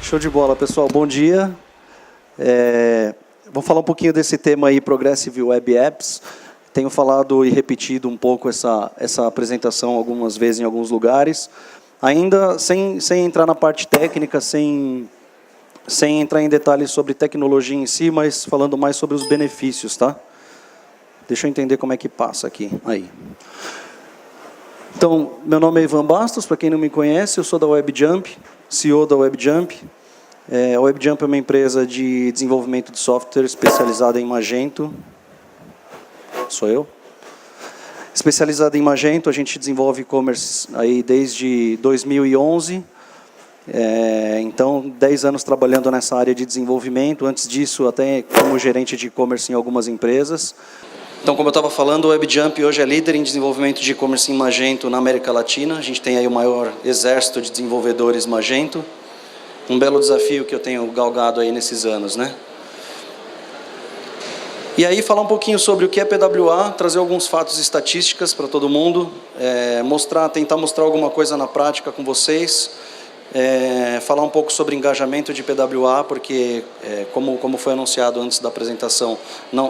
Show de bola, pessoal. Bom dia. Vou falar um pouquinho desse tema aí, Progressive Web Apps. Tenho falado e repetido um pouco essa apresentação algumas vezes em alguns lugares. Ainda sem entrar na parte técnica, sem entrar em detalhes sobre tecnologia em si, mas falando mais sobre os benefícios, tá? Deixa eu entender como é que passa aqui. Aí. Então, meu nome é Ivan Bastos, para quem não me conhece, eu sou da WebJump, CEO da WebJump. A WebJump é uma empresa de desenvolvimento de software especializada em Magento. Sou eu. Especializada em Magento, a gente desenvolve e-commerce aí desde 2011. Então, 10 anos trabalhando nessa área de desenvolvimento. Antes disso, até como gerente de e-commerce em algumas empresas. Então, como eu estava falando, o WebJump hoje é líder em desenvolvimento de e-commerce em Magento na América Latina. A gente tem aí o maior exército de desenvolvedores Magento. Um belo desafio que eu tenho galgado aí nesses anos, né? E aí, falar um pouquinho sobre o que é PWA, trazer alguns fatos e estatísticas para todo mundo, tentar mostrar alguma coisa na prática com vocês, falar um pouco sobre engajamento de PWA, porque, como foi anunciado antes da apresentação,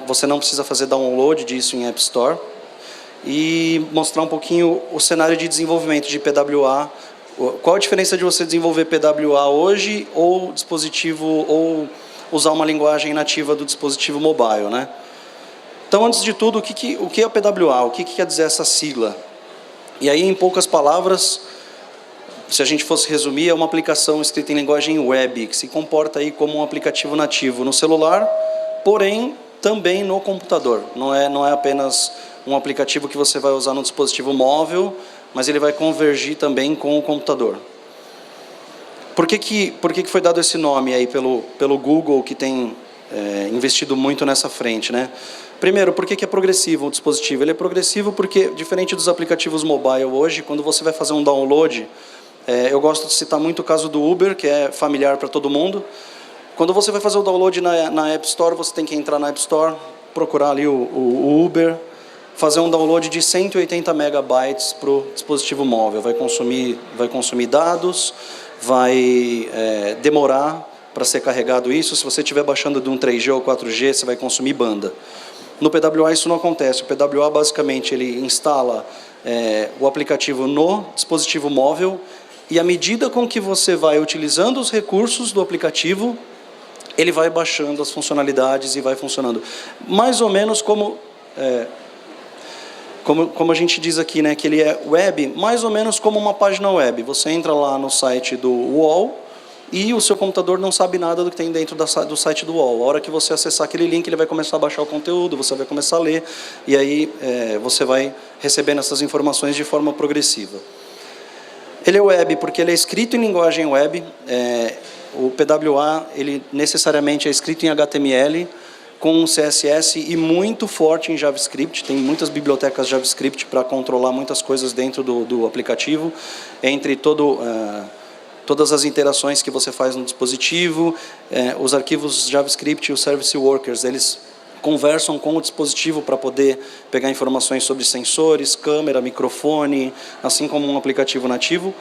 você não precisa fazer download disso em App Store, e mostrar um pouquinho o cenário de desenvolvimento de PWA. Qual a diferença de você desenvolver PWA hoje ou usar uma linguagem nativa do dispositivo mobile, né? Então, antes de tudo, o que é PWA? O que quer dizer essa sigla? E aí, em poucas palavras, se a gente fosse resumir, é uma aplicação escrita em linguagem web, que se comporta aí como um aplicativo nativo no celular, porém, também no computador. Não é apenas um aplicativo que você vai usar no dispositivo móvel, mas ele vai convergir também com o computador. Por que foi dado esse nome aí pelo Google, que tem investido muito nessa frente, né? Primeiro, por que é progressivo o dispositivo? Ele é progressivo porque, diferente dos aplicativos mobile hoje, quando você vai fazer um download, eu gosto de citar muito o caso do Uber, que é familiar para todo mundo. Quando você vai fazer o download na App Store, você tem que entrar na App Store, procurar ali o Uber, fazer um download de 180 megabytes para o dispositivo móvel. Vai consumir dados, vai demorar para ser carregado isso. Se você estiver baixando de um 3G ou 4G, você vai consumir banda. No PWA isso não acontece. O PWA, basicamente, ele instala o aplicativo no dispositivo móvel e, à medida com que você vai utilizando os recursos do aplicativo, ele vai baixando as funcionalidades e vai funcionando. Mais ou menos como a gente diz aqui, né, que ele é web, mais ou menos como uma página web. Você entra lá no site do UOL e o seu computador não sabe nada do que tem dentro do site do UOL. A hora que você acessar aquele link, ele vai começar a baixar o conteúdo, você vai começar a ler, e aí você vai recebendo essas informações de forma progressiva. Ele é web porque ele é escrito em linguagem web. O PWA, ele necessariamente é escrito em HTML, com CSS e muito forte em JavaScript. Tem muitas bibliotecas JavaScript para controlar muitas coisas dentro do aplicativo, entre todas as interações que você faz no dispositivo, os arquivos JavaScript e os Service Workers, eles conversam com o dispositivo para poder pegar informações sobre sensores, câmera, microfone, assim como um aplicativo nativo.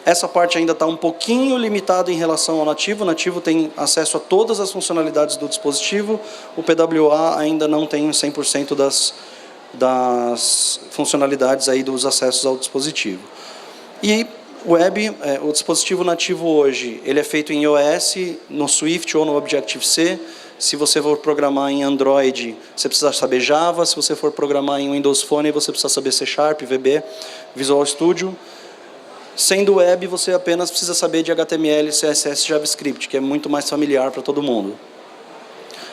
Essa parte ainda está um pouquinho limitada em relação ao nativo. O nativo tem acesso a todas as funcionalidades do dispositivo. O PWA ainda não tem 100% das funcionalidades aí dos acessos ao dispositivo. E o dispositivo nativo hoje, ele é feito em iOS, no Swift ou no Objective-C. Se você for programar em Android, você precisa saber Java. Se você for programar em Windows Phone, você precisa saber C#, VB, Visual Studio. Sendo web, você apenas precisa saber de HTML, CSS e JavaScript, que é muito mais familiar para todo mundo.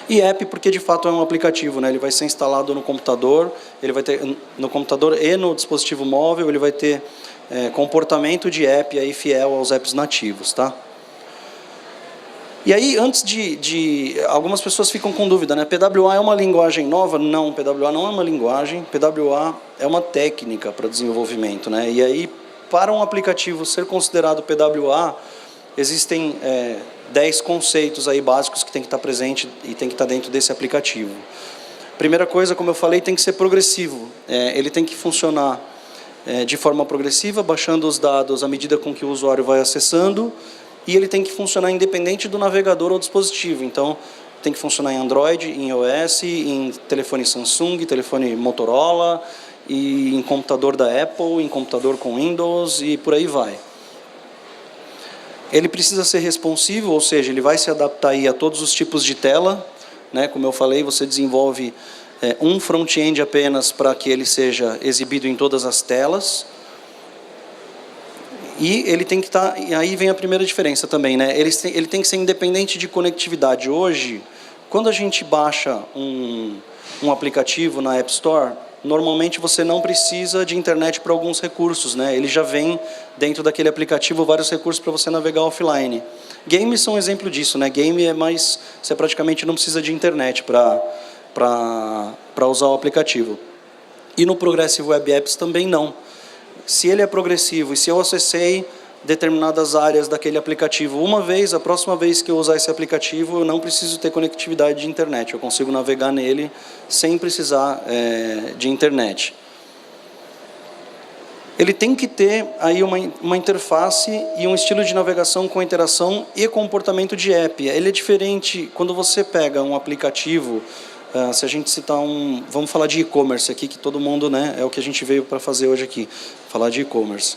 E app, porque de fato é um aplicativo, né? Ele vai ser instalado no computador, ele vai ter no computador e no dispositivo móvel, ele vai ter comportamento de app aí fiel aos apps nativos, tá? E aí, antes algumas pessoas ficam com dúvida, né? PWA é uma linguagem nova? Não, PWA não é uma linguagem, PWA é uma técnica para desenvolvimento, né? E aí, para um aplicativo ser considerado PWA, existem 10 conceitos aí básicos que tem que estar presente e tem que estar dentro desse aplicativo. Primeira coisa, como eu falei, tem que ser progressivo. Ele tem que funcionar de forma progressiva, baixando os dados à medida com que o usuário vai acessando, e ele tem que funcionar independente do navegador ou dispositivo. Então, tem que funcionar em Android, em iOS, em telefone Samsung, telefone Motorola, e em computador da Apple, em computador com Windows e por aí vai. Ele precisa ser responsivo, ou seja, ele vai se adaptar aí a todos os tipos de tela, né? Como eu falei, você desenvolve um front-end apenas para que ele seja exibido em todas as telas. E ele tem que estar, e aí vem a primeira diferença também, né? Ele tem que ser independente de conectividade. Hoje, quando a gente baixa um aplicativo na App Store, normalmente você não precisa de internet para alguns recursos, né? Ele já vem dentro daquele aplicativo vários recursos para você navegar offline. Games são um exemplo disso, né? Game é mais, você praticamente não precisa de internet para usar o aplicativo. E no Progressive Web Apps também não. Se ele é progressivo e se eu acessei determinadas áreas daquele aplicativo uma vez, a próxima vez que eu usar esse aplicativo, eu não preciso ter conectividade de internet. Eu consigo navegar nele sem precisar de internet. Ele tem que ter aí uma interface e um estilo de navegação com interação e comportamento de app. Ele é diferente quando você pega um aplicativo. Se a gente citar vamos falar de e-commerce aqui, que todo mundo, né, é o que a gente veio para fazer hoje aqui, falar de e-commerce.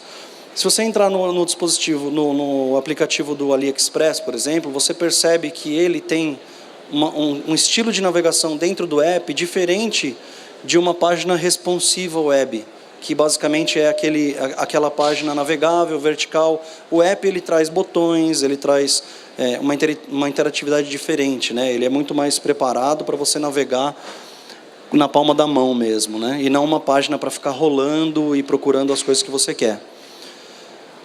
Se você entrar no dispositivo, no aplicativo do AliExpress, por exemplo, você percebe que ele tem um estilo de navegação dentro do app diferente de uma página responsiva web, que basicamente é aquela página navegável, vertical. O app ele traz botões, ele traz uma interatividade diferente, né? Ele é muito mais preparado para você navegar na palma da mão mesmo, né? E não uma página para ficar rolando e procurando as coisas que você quer.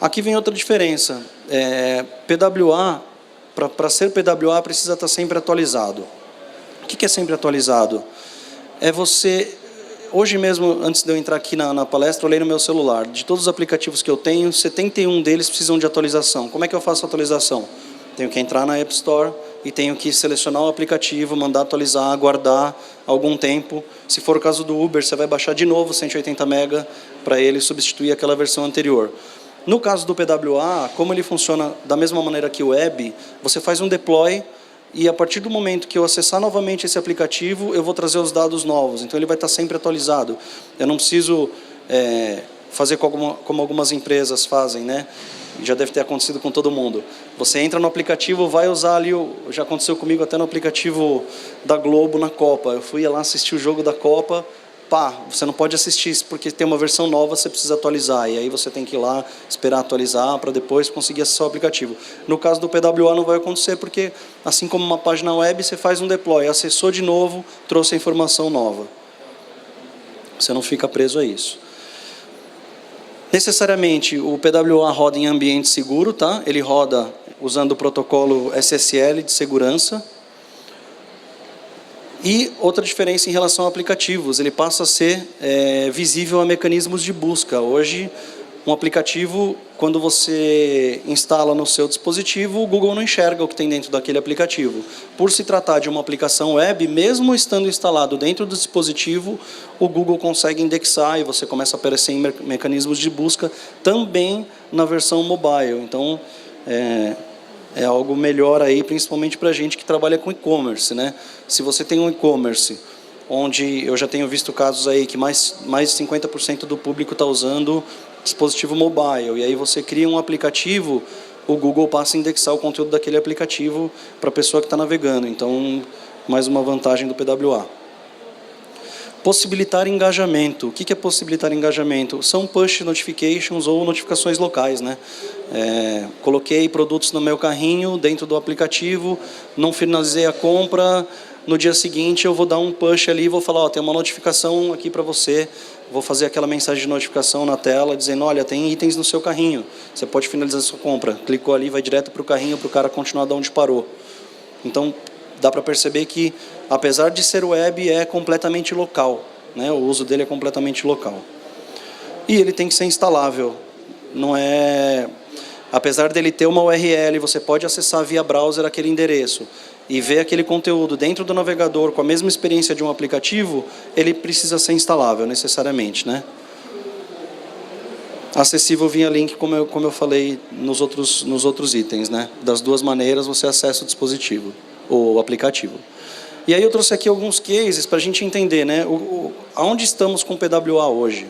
Aqui vem outra diferença. PWA, para ser PWA, precisa estar sempre atualizado. O que é sempre atualizado? É você... Hoje mesmo, antes de eu entrar aqui na palestra, eu olhei no meu celular. De todos os aplicativos que eu tenho, 71 deles precisam de atualização. Como é que eu faço a atualização? Tenho que entrar na App Store e tenho que selecionar o aplicativo, mandar atualizar, aguardar algum tempo. Se for o caso do Uber, você vai baixar de novo 180 MB para ele substituir aquela versão anterior. No caso do PWA, como ele funciona da mesma maneira que o web, você faz um deploy e a partir do momento que eu acessar novamente esse aplicativo, eu vou trazer os dados novos. Então ele vai estar sempre atualizado. Eu não preciso fazer como algumas empresas fazem, né? Já deve ter acontecido com todo mundo. Você entra no aplicativo, vai usar ali, já aconteceu comigo até no aplicativo da Globo na Copa. Eu fui lá assistir o jogo da Copa, você não pode assistir porque tem uma versão nova, você precisa atualizar. E aí você tem que ir lá, esperar atualizar para depois conseguir acessar o aplicativo. No caso do PWA não vai acontecer porque, assim como uma página web, você faz um deploy, acessou de novo, trouxe a informação nova. Você não fica preso a isso. Necessariamente, o PWA roda em ambiente seguro, tá? Ele roda usando o protocolo SSL de segurança. E outra diferença em relação a aplicativos, ele passa a ser visível a mecanismos de busca. Hoje, um aplicativo, quando você instala no seu dispositivo, o Google não enxerga o que tem dentro daquele aplicativo. Por se tratar de uma aplicação web, mesmo estando instalado dentro do dispositivo, o Google consegue indexar e você começa a aparecer em mecanismos de busca também na versão mobile. Então, é algo melhor aí, principalmente para a gente que trabalha com e-commerce, né? Se você tem um e-commerce, onde eu já tenho visto casos aí que mais de 50% do público está usando dispositivo mobile, e aí você cria um aplicativo, o Google passa a indexar o conteúdo daquele aplicativo para a pessoa que está navegando. Então, mais uma vantagem do PWA. Possibilitar engajamento. O que é possibilitar engajamento? São push notifications ou notificações locais, né? Coloquei produtos no meu carrinho dentro do aplicativo, não finalizei a compra, no dia seguinte eu vou dar um push ali e vou falar, tem uma notificação aqui para você, vou fazer aquela mensagem de notificação na tela dizendo, olha, tem itens no seu carrinho, você pode finalizar a sua compra. Clicou ali, vai direto para o carrinho para o cara continuar de onde parou. Então, dá para perceber que, apesar de ser web, é completamente local, né? O uso dele é completamente local. E ele tem que ser instalável. Não é... Apesar dele ter uma URL, você pode acessar via browser aquele endereço e ver aquele conteúdo dentro do navegador com a mesma experiência de um aplicativo, ele precisa ser instalável necessariamente, né? acessível via link, como eu falei nos outros itens, né? Das duas maneiras você acessa o dispositivo, o aplicativo. E aí eu trouxe aqui alguns cases para a gente entender, né? Aonde estamos com o PWA hoje.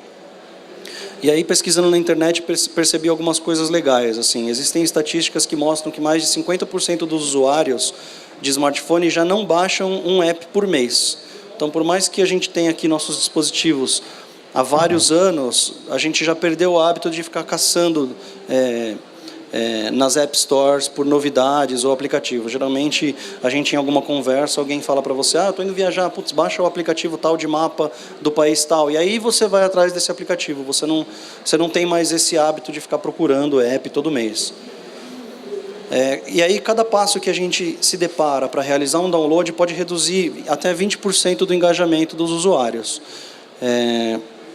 E aí, pesquisando na internet, percebi algumas coisas legais. Assim, existem estatísticas que mostram que mais de 50% dos usuários de smartphone já não baixam um app por mês. Então, por mais que a gente tenha aqui nossos dispositivos há vários anos, a gente já perdeu o hábito de ficar caçando nas App Stores por novidades ou aplicativos. Geralmente, a gente em alguma conversa, alguém fala para você, estou indo viajar, putz, baixa o aplicativo tal de mapa do país tal. E aí você vai atrás desse aplicativo. Você não tem mais esse hábito de ficar procurando app todo mês. E aí, cada passo que a gente se depara para realizar um download pode reduzir até 20% do engajamento dos usuários.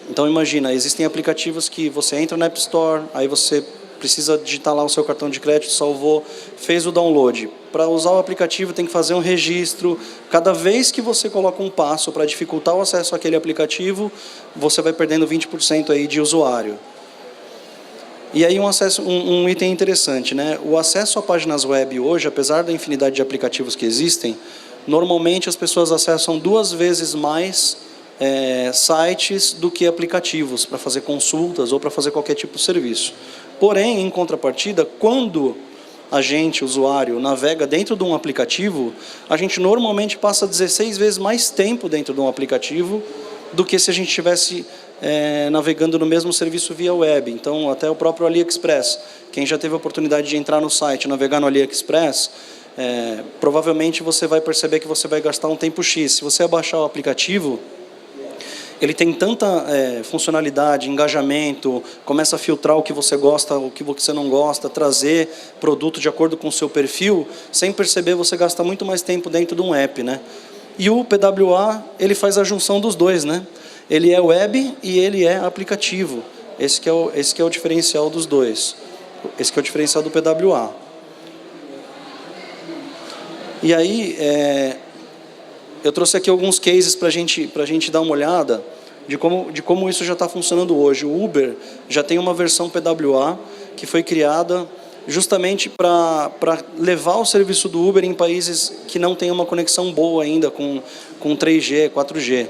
Então, imagina, existem aplicativos que você entra na App Store, aí você precisa digitar lá o seu cartão de crédito, salvou, fez o download. Para usar o aplicativo tem que fazer um registro. Cada vez que você coloca um passo para dificultar o acesso àquele aplicativo, você vai perdendo 20% aí de usuário. E aí um item interessante, né? O acesso a páginas web hoje, apesar da infinidade de aplicativos que existem, normalmente as pessoas acessam 2 vezes mais sites do que aplicativos para fazer consultas ou para fazer qualquer tipo de serviço. Porém, em contrapartida, quando a gente, usuário, navega dentro de um aplicativo, a gente normalmente passa 16 vezes mais tempo dentro de um aplicativo do que se a gente estivesse navegando no mesmo serviço via web. Então, até o próprio AliExpress. Quem já teve a oportunidade de entrar no site, navegar no AliExpress, provavelmente você vai perceber que você vai gastar um tempo X. Se você abaixar o aplicativo, ele tem tanta funcionalidade, engajamento, começa a filtrar o que você gosta, o que você não gosta, trazer produto de acordo com o seu perfil, sem perceber você gasta muito mais tempo dentro de um app, né? E o PWA, ele faz a junção dos dois, né? Ele é web e ele é aplicativo. Esse que é o diferencial dos dois. Esse que é o diferencial do PWA. E aí, eu trouxe aqui alguns cases para a gente dar uma olhada de como isso já está funcionando hoje. O Uber já tem uma versão PWA que foi criada justamente para levar o serviço do Uber em países que não têm uma conexão boa ainda com 3G, 4G.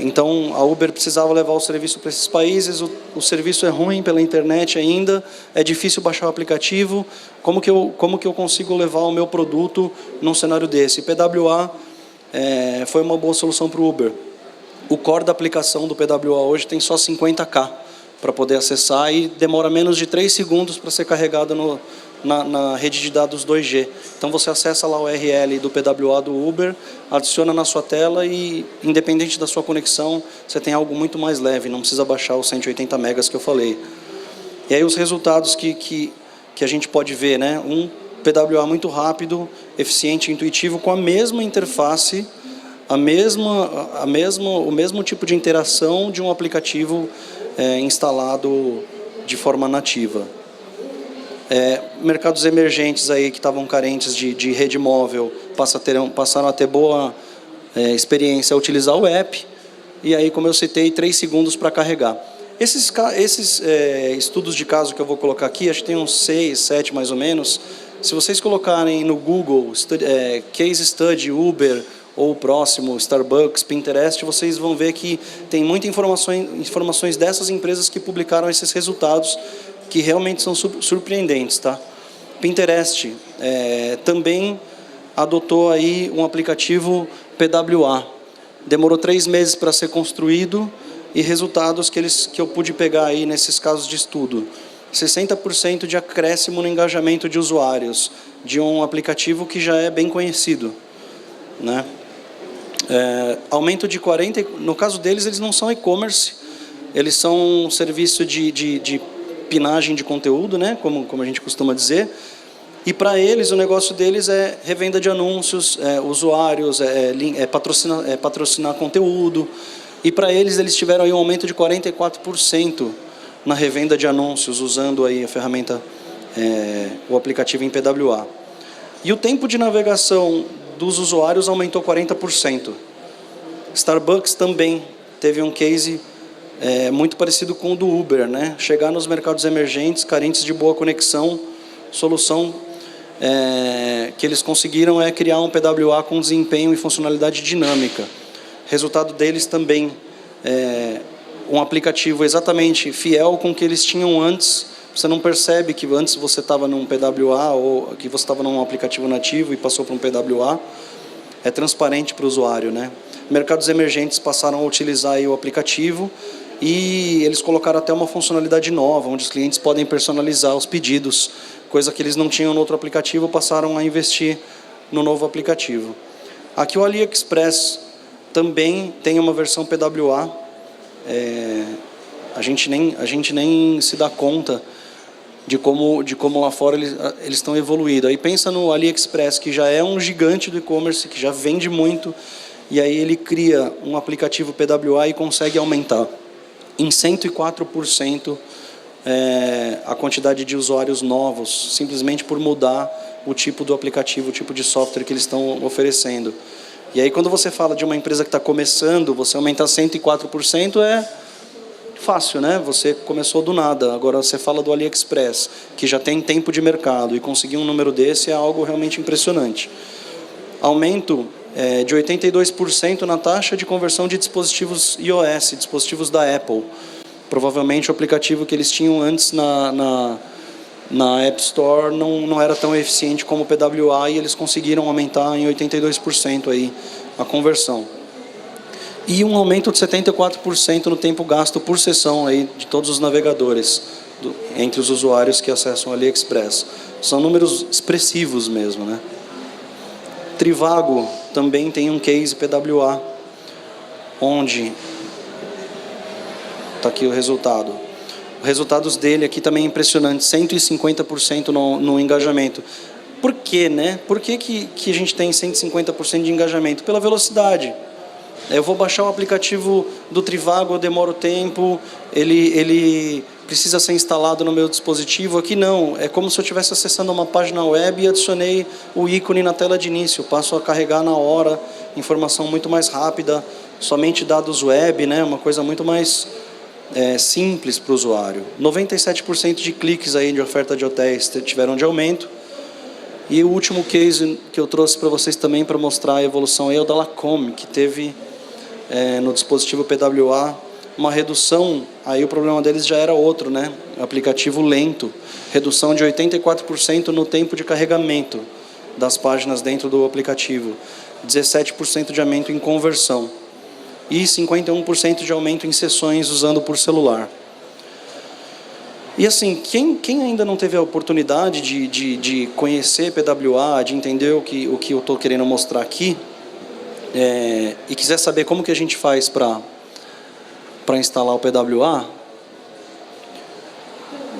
Então, a Uber precisava levar o serviço para esses países, o serviço é ruim pela internet ainda, é difícil baixar o aplicativo, como que eu consigo levar o meu produto num cenário desse? PWA foi uma boa solução para o Uber. O core da aplicação do PWA hoje tem só 50K para poder acessar e demora menos de 3 segundos para ser carregado na rede de dados 2G. Então você acessa lá o URL do PWA do Uber, adiciona na sua tela e, independente da sua conexão, você tem algo muito mais leve, não precisa baixar os 180 megas que eu falei. E aí os resultados que a gente pode ver, né? Um PWA muito rápido, eficiente, intuitivo, com a mesma interface, o mesmo tipo de interação de um aplicativo instalado de forma nativa. Mercados emergentes aí que estavam carentes de rede móvel passaram a ter boa experiência a utilizar o app, e aí, como eu citei, 3 segundos para carregar. Esses estudos de caso que eu vou colocar aqui, acho que tem uns 6, 7 mais ou menos. Se vocês colocarem no Google Case Study, Uber, ou o próximo, Starbucks, Pinterest, vocês vão ver que tem muitas informações dessas empresas que publicaram esses resultados, que realmente são surpreendentes, tá? Pinterest também adotou aí um aplicativo PWA. Demorou 3 meses para ser construído e resultados que eu pude pegar aí nesses casos de estudo. 60% de acréscimo no engajamento de usuários de um aplicativo que já é bem conhecido, né? Aumento de 40%, no caso deles, eles não são e-commerce, eles são um serviço de pinagem de conteúdo, né? Como a gente costuma dizer, e para eles, o negócio deles é revenda de anúncios, usuários, patrocinar conteúdo, e para eles tiveram aí um aumento de 44% na revenda de anúncios, usando aí a ferramenta, o aplicativo em PWA. E o tempo de navegação dos usuários aumentou 40%. Starbucks também teve um case muito parecido com o do Uber, né? Chegar nos mercados emergentes, carentes de boa conexão, solução que eles conseguiram é criar um PWA com desempenho e funcionalidade dinâmica. Resultado deles também um aplicativo exatamente fiel com o que eles tinham antes. Você não percebe que antes você estava num PWA ou que você estava num aplicativo nativo e passou para um PWA. É transparente para o usuário, né? Mercados emergentes passaram a utilizar aí o aplicativo e eles colocaram até uma funcionalidade nova, onde os clientes podem personalizar os pedidos, coisa que eles não tinham no outro aplicativo, passaram a investir no novo aplicativo. Aqui o AliExpress também tem uma versão PWA, a gente nem se dá conta de como lá fora eles estão evoluindo. Aí pensa no AliExpress, que já é um gigante do e-commerce, que já vende muito, e aí ele cria um aplicativo PWA e consegue aumentar em 104% a quantidade de usuários novos, simplesmente por mudar o tipo do aplicativo, o tipo de software que eles estão oferecendo. E aí quando você fala de uma empresa que está começando, você aumentar 104% é fácil, né? Você começou do nada. Agora você fala do AliExpress, que já tem tempo de mercado, e conseguir um número desse é algo realmente impressionante. Aumento de 82% na taxa de conversão de dispositivos iOS, dispositivos da Apple. Provavelmente o aplicativo que eles tinham antes na App Store não era tão eficiente como o PWA, e eles conseguiram aumentar em 82% aí a conversão. E um aumento de 74% no tempo gasto por sessão aí de todos os navegadores, entre os usuários que acessam o AliExpress. São números expressivos mesmo, né? Trivago também tem um case PWA, onde está aqui o resultado. Os resultados dele aqui também é impressionante, 150% no engajamento. Por quê, né? Por que a gente tem 150% de engajamento? Pela velocidade. Eu vou baixar o aplicativo do Trivago, eu demoro tempo, ele precisa ser instalado no meu dispositivo. Aqui não, é como se eu estivesse acessando uma página web e adicionei o ícone na tela de início. Eu passo a carregar na hora, informação muito mais rápida, somente dados web, né? Uma coisa muito mais simples para o usuário. 97% de cliques aí de oferta de hotéis tiveram de aumento. E o último case que eu trouxe para vocês também para mostrar a evolução é o da Lacombe, que teve no dispositivo PWA uma redução, aí o problema deles já era outro, né? Aplicativo lento, redução de 84% no tempo de carregamento das páginas dentro do aplicativo, 17% de aumento em conversão e 51% de aumento em sessões usando por celular. E assim, quem ainda não teve a oportunidade de conhecer PWA, de entender o que eu estou querendo mostrar aqui, e quiser saber como que a gente faz para instalar o PWA,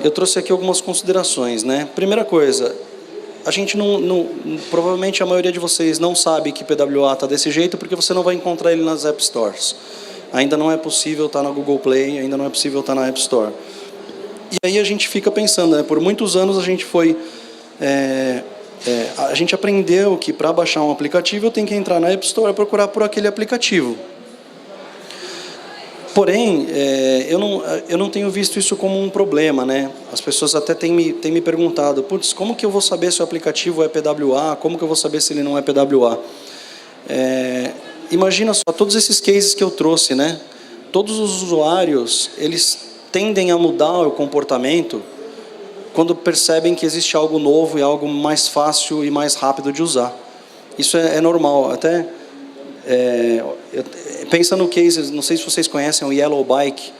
eu trouxe aqui algumas considerações, né? Primeira coisa, a gente provavelmente a maioria de vocês não sabe que PWA está desse jeito, porque você não vai encontrar ele nas App Stores. Ainda não é possível estar na Google Play, ainda não é possível estar na App Store. E aí a gente fica pensando, né? Por muitos anos a gente a gente aprendeu que para baixar um aplicativo eu tenho que entrar na App Store e procurar por aquele aplicativo. Porém, eu não tenho visto isso como um problema, né? As pessoas até têm me perguntado, putz, como que eu vou saber se o aplicativo é PWA? Como que eu vou saber se ele não é PWA? Imagina só, todos esses cases que eu trouxe, né? Todos os usuários, eles tendem a mudar o comportamento quando percebem que existe algo novo e algo mais fácil e mais rápido de usar. Isso é normal. Até pensa no case, não sei se vocês conhecem o Yellow Bike,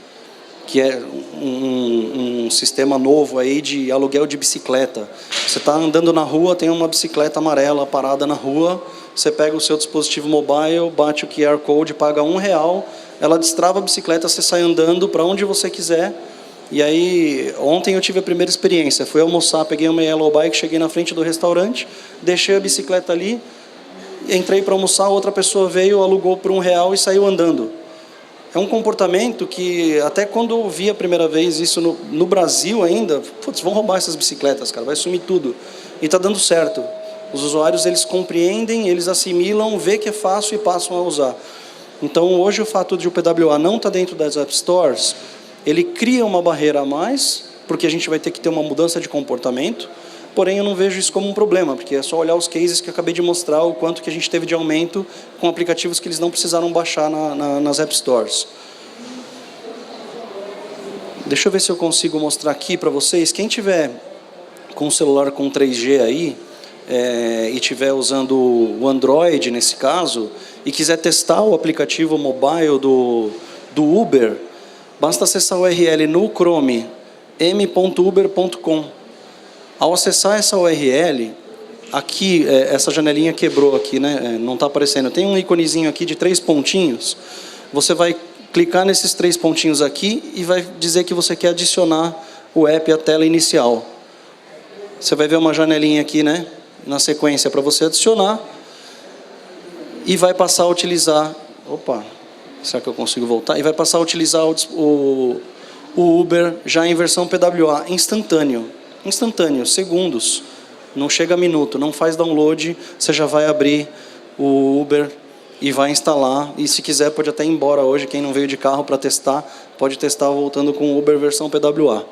que é um sistema novo aí de aluguel de bicicleta. Você está andando na rua, tem uma bicicleta amarela parada na rua, você pega o seu dispositivo mobile, bate o QR Code, paga R$1, ela destrava a bicicleta, você sai andando para onde você quiser. E aí, ontem eu tive a primeira experiência, fui almoçar, peguei uma Yellow Bike, cheguei na frente do restaurante, deixei a bicicleta ali, entrei para almoçar, outra pessoa veio, alugou por R$1 e saiu andando. É um comportamento que, até quando eu vi a primeira vez isso no Brasil ainda, putz, vão roubar essas bicicletas, cara, vai sumir tudo. E está dando certo. Os usuários, eles compreendem, eles assimilam, vê que é fácil e passam a usar. Então, hoje, o fato de o PWA não estar dentro das App Stores, ele cria uma barreira a mais, porque a gente vai ter que ter uma mudança de comportamento, porém, eu não vejo isso como um problema, porque é só olhar os cases que eu acabei de mostrar, o quanto que a gente teve de aumento com aplicativos que eles não precisaram baixar nas App Stores. Deixa eu ver se eu consigo mostrar aqui para vocês. Quem tiver com o celular com 3G aí, e estiver usando o Android nesse caso, e quiser testar o aplicativo mobile do Uber, basta acessar a URL no Chrome, m.uber.com. Ao acessar essa URL, aqui, essa janelinha quebrou aqui, né? Não está aparecendo. Tem um iconezinho aqui de 3 pontinhos. Você vai clicar nesses 3 pontinhos aqui e vai dizer que você quer adicionar o app à tela inicial. Você vai ver uma janelinha aqui, né? Na sequência para você adicionar e vai passar a utilizar. Opa, será que eu consigo voltar? E vai passar a utilizar o Uber já em versão PWA instantâneo. Instantâneo, segundos, não chega a minuto, não faz download, você já vai abrir o Uber e vai instalar, e se quiser pode até ir embora hoje, quem não veio de carro para testar, pode testar voltando com o Uber versão PWA.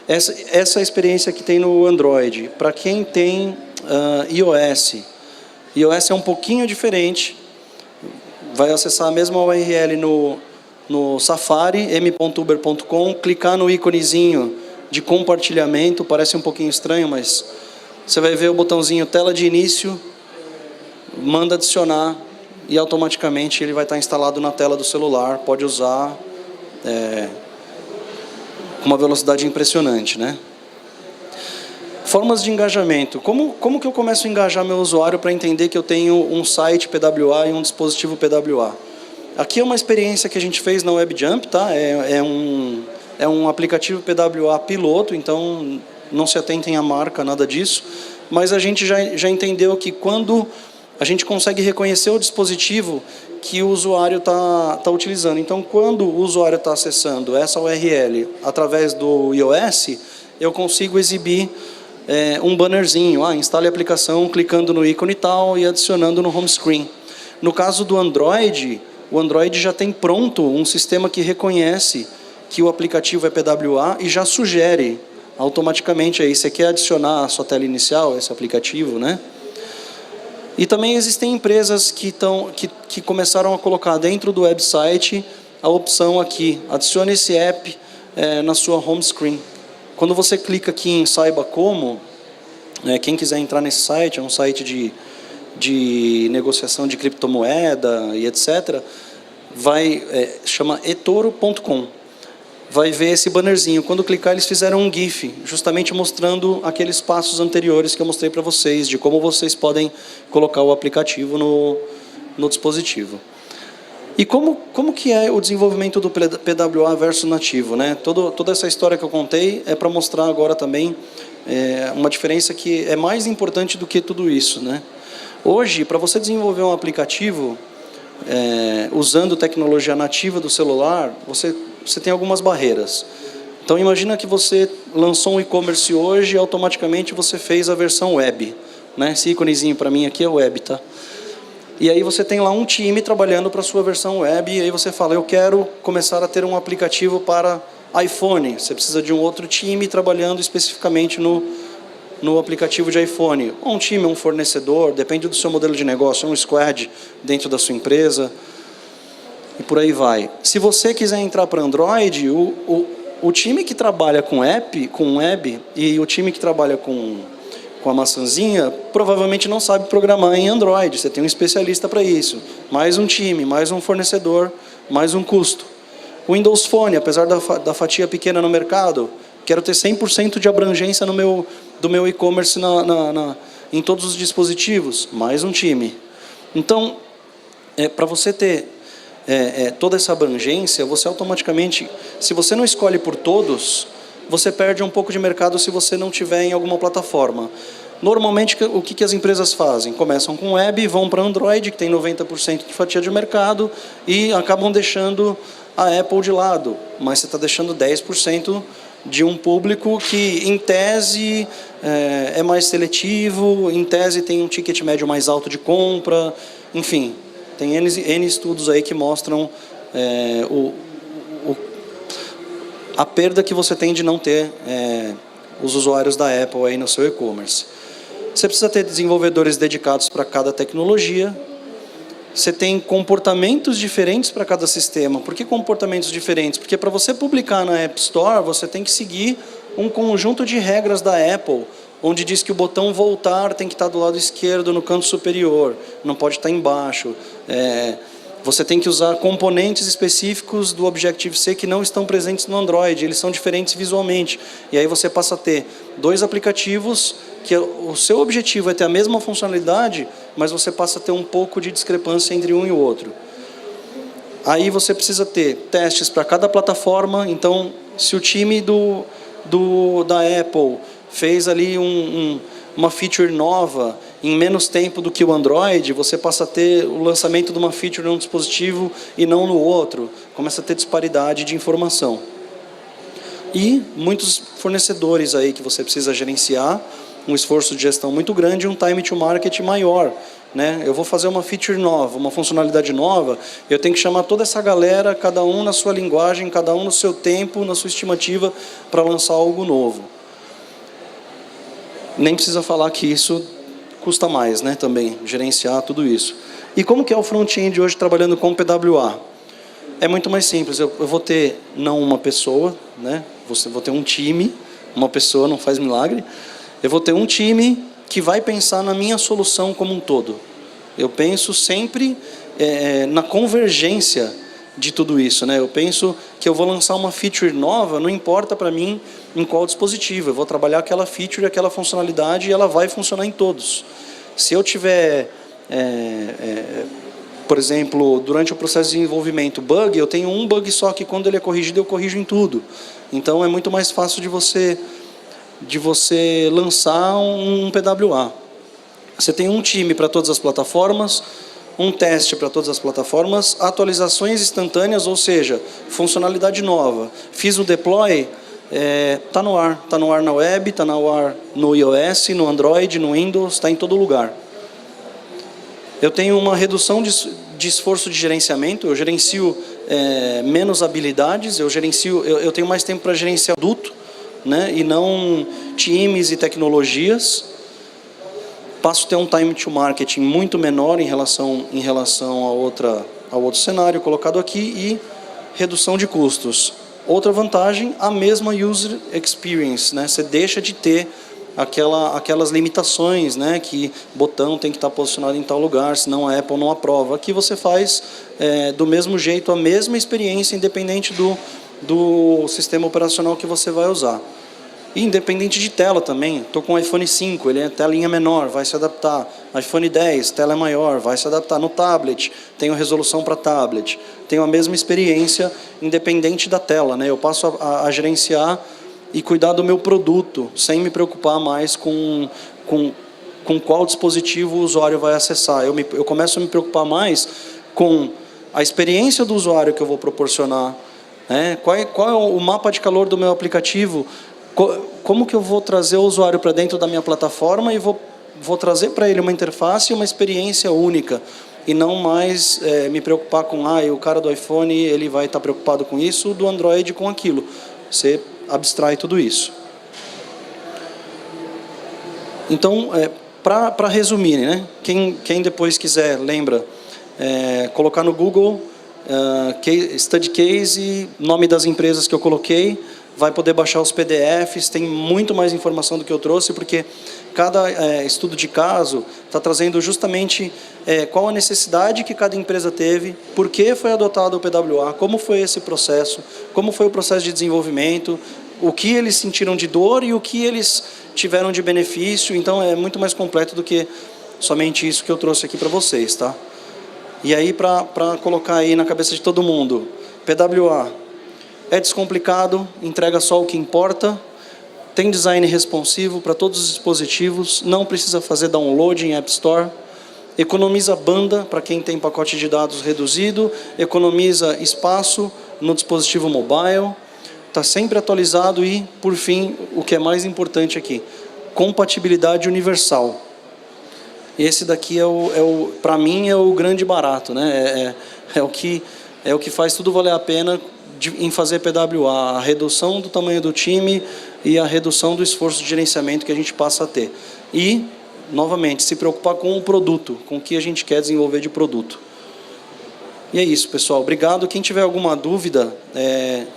Essa é a experiência que tem no Android. Para quem tem iOS é um pouquinho diferente, vai acessar a mesma URL no Safari, m.uber.com, clicar no íconezinho de compartilhamento, parece um pouquinho estranho, mas você vai ver o botãozinho tela de início, manda adicionar e automaticamente ele vai estar instalado na tela do celular, pode usar com uma velocidade impressionante, né? Formas de engajamento. Como que eu começo a engajar meu usuário para entender que eu tenho um site PWA e um dispositivo PWA? Aqui é uma experiência que a gente fez na WebJump, tá? É um aplicativo PWA piloto, então não se atentem à marca, nada disso. Mas a gente já entendeu que quando a gente consegue reconhecer o dispositivo que o usuário está utilizando. Então, quando o usuário está acessando essa URL através do iOS, eu consigo exibir um bannerzinho, instale a aplicação clicando no ícone tal e adicionando no home screen. No caso do Android, o Android já tem pronto um sistema que reconhece que o aplicativo é PWA e já sugere automaticamente aí, você quer adicionar a sua tela inicial, esse aplicativo, né? E também existem empresas que começaram a colocar dentro do website a opção aqui, adicione esse app na sua home screen. Quando você clica aqui em Saiba Como, quem quiser entrar nesse site, é um site de negociação de criptomoeda e etc., chama etoro.com. Vai ver esse bannerzinho. Quando clicar, eles fizeram um GIF, justamente mostrando aqueles passos anteriores que eu mostrei para vocês, de como vocês podem colocar o aplicativo no dispositivo. E como que é o desenvolvimento do PWA versus nativo, né? Toda essa história que eu contei é para mostrar agora também uma diferença que é mais importante do que tudo isso, né? Hoje, para você desenvolver um aplicativo usando tecnologia nativa do celular, você tem algumas barreiras. Então, imagina que você lançou um e-commerce hoje e automaticamente você fez a versão web, né? Esse íconezinho para mim aqui é web, tá? E aí você tem lá um time trabalhando para a sua versão web, e aí você fala, eu quero começar a ter um aplicativo para iPhone. Você precisa de um outro time trabalhando especificamente no aplicativo de iPhone. Um time, um fornecedor, depende do seu modelo de negócio, um squad dentro da sua empresa, e por aí vai. Se você quiser entrar para Android, o time que trabalha com web, e o time que trabalha com a maçãzinha, provavelmente não sabe programar em Android. Você tem um especialista para isso. Mais um time, mais um fornecedor, mais um custo. O Windows Phone, apesar da fatia pequena no mercado, quero ter 100% de abrangência do meu e-commerce em todos os dispositivos. Mais um time. Então, para você ter toda essa abrangência, você automaticamente, se você não escolhe por todos, você perde um pouco de mercado se você não tiver em alguma plataforma. Normalmente, o que as empresas fazem? Começam com web, vão para Android, que tem 90% de fatia de mercado, e acabam deixando a Apple de lado. Mas você está deixando 10% de um público que, em tese, é mais seletivo, em tese tem um ticket médio mais alto de compra, enfim. Tem N estudos aí que mostram a perda que você tem de não ter os usuários da Apple aí no seu e-commerce. Você precisa ter desenvolvedores dedicados para cada tecnologia. Você tem comportamentos diferentes para cada sistema. Por que comportamentos diferentes? Porque para você publicar na App Store, você tem que seguir um conjunto de regras da Apple, onde diz que o botão voltar tem que estar do lado esquerdo, no canto superior, não pode estar embaixo. Você tem que usar componentes específicos do Objective-C que não estão presentes no Android, eles são diferentes visualmente. E aí você passa a ter 2 aplicativos que o seu objetivo é ter a mesma funcionalidade, mas você passa a ter um pouco de discrepância entre um e o outro. Aí você precisa ter testes para cada plataforma. Então, se o time da Apple fez ali uma feature nova em menos tempo do que o Android, você passa a ter o lançamento de uma feature num dispositivo e não no outro. Começa a ter disparidade de informação. E muitos fornecedores aí que você precisa gerenciar, um esforço de gestão muito grande e um time to market maior. Eu vou fazer uma feature nova, uma funcionalidade nova, eu tenho que chamar toda essa galera, cada um na sua linguagem, cada um no seu tempo, na sua estimativa, para lançar algo novo. Nem precisa falar que isso custa mais, também, gerenciar tudo isso. E como que é o front-end hoje trabalhando com PWA? É muito mais simples, eu vou ter não uma pessoa, vou ter um time, uma pessoa não faz milagre, eu vou ter um time que vai pensar na minha solução como um todo. Eu penso sempre na convergência de tudo isso. Eu penso que eu vou lançar uma feature nova, não importa para mim em qual dispositivo, eu vou trabalhar aquela feature, aquela funcionalidade e ela vai funcionar em todos. Se eu tiver, por exemplo, durante o processo de desenvolvimento, bug, eu tenho um bug só que quando ele é corrigido, eu corrijo em tudo. Então é muito mais fácil de você lançar um PWA. Você tem um time para todas as plataformas, um teste para todas as plataformas, atualizações instantâneas, ou seja, funcionalidade nova. Fiz o deploy, está no ar. Está no ar na web, está no ar no iOS, no Android, no Windows, está em todo lugar. Eu tenho uma redução de esforço de gerenciamento, eu gerencio menos habilidades, eu tenho mais tempo para gerenciar produto, e não times e tecnologias. Passo a ter um time to marketing muito menor em relação ao outro cenário colocado aqui e redução de custos. Outra vantagem, a mesma user experience, Você deixa de ter aquelas limitações, que botão tem que estar posicionado em tal lugar, senão a Apple não aprova. Aqui você faz do mesmo jeito a mesma experiência, independente do sistema operacional que você vai usar. E independente de tela também, estou com o iPhone 5, ele é telinha menor, vai se adaptar. iPhone 10, tela é maior, vai se adaptar. No tablet, tenho resolução para tablet. Tenho a mesma experiência, independente da tela. Eu passo a gerenciar e cuidar do meu produto, sem me preocupar mais com qual dispositivo o usuário vai acessar. Eu começo a me preocupar mais com a experiência do usuário que eu vou proporcionar. Qual é o mapa de calor do meu aplicativo? Como que eu vou trazer o usuário para dentro da minha plataforma e vou trazer para ele uma interface e uma experiência única, e não mais me preocupar com o cara do iPhone ele vai estar preocupado com isso, do Android com aquilo. Você abstrai tudo isso. Então, para resumir, quem depois quiser, lembra, colocar no Google Study Case, nome das empresas que eu coloquei, vai poder baixar os PDFs, tem muito mais informação do que eu trouxe, porque cada estudo de caso está trazendo justamente qual a necessidade que cada empresa teve, por que foi adotado o PWA, como foi esse processo, como foi o processo de desenvolvimento, o que eles sentiram de dor e o que eles tiveram de benefício. Então é muito mais completo do que somente isso que eu trouxe aqui para vocês, tá? E aí, para colocar aí na cabeça de todo mundo, PWA é descomplicado, entrega só o que importa, tem design responsivo para todos os dispositivos, não precisa fazer download em App Store, economiza banda para quem tem pacote de dados reduzido, economiza espaço no dispositivo mobile, está sempre atualizado e, por fim, o que é mais importante aqui, compatibilidade universal. esse daqui para mim, é o grande barato, né? É o que faz tudo valer a pena em fazer PWA, a redução do tamanho do time e a redução do esforço de gerenciamento que a gente passa a ter. E, novamente, se preocupar com o produto, com o que a gente quer desenvolver de produto. E é isso, pessoal. Obrigado. Quem tiver alguma dúvida,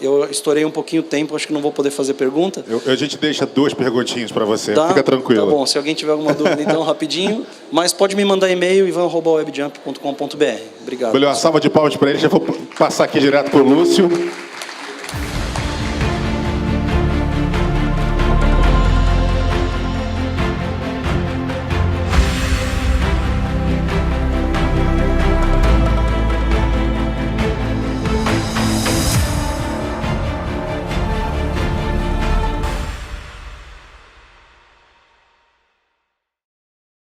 eu estourei um pouquinho o tempo, acho que não vou poder fazer pergunta. A gente deixa 2 perguntinhas para você, fica tranquilo. Tá bom, se alguém tiver alguma dúvida, então, rapidinho. Mas pode me mandar e-mail, ivan@webjump.com.br. Obrigado. Valeu, uma salva de palmas para ele. Já vou passar aqui direto para o Lúcio.